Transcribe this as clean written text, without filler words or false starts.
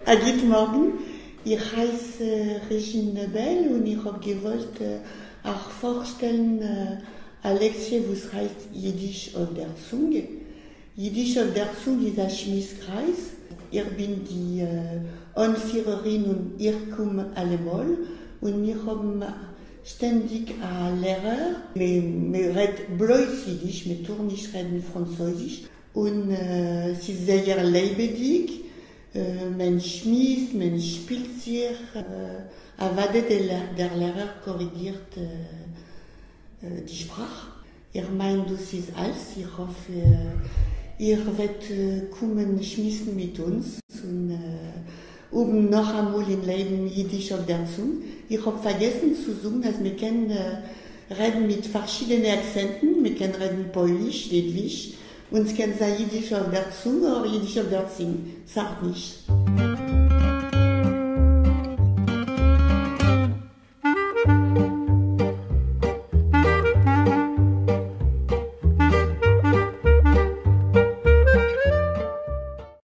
Guten Morgen, ich heiße Regine Bell und ich habe gewollt auch vorstellen eine Lektion, was heißt Jiddisch auf der Zunge. Jiddisch auf der Zunge ist ein Schmisskreis. Ich bin die Anführerin und ich komme allemal und wir haben ständig einen Lehrer. Wir reden bloß Jiddisch, wir tun nicht reden Französisch und es ist sehr lebendig. Man schmiss, man spielt sich, aber der Lehrer korrigiert die Sprache. Ich meine, das ist alles. Ich hoffe, ihr werdet kommen, schmissen mit uns und noch einmal im Leben Jiddisch auf der Zunge. Ich habe vergessen zu sagen, dass wir können reden mit verschiedenen Akzenten. Wir können reden Polisch, Litwisch. Und es kann sein Jiddisch auf der Zunge oder Jiddisch auf der Zunge. Sagt nicht.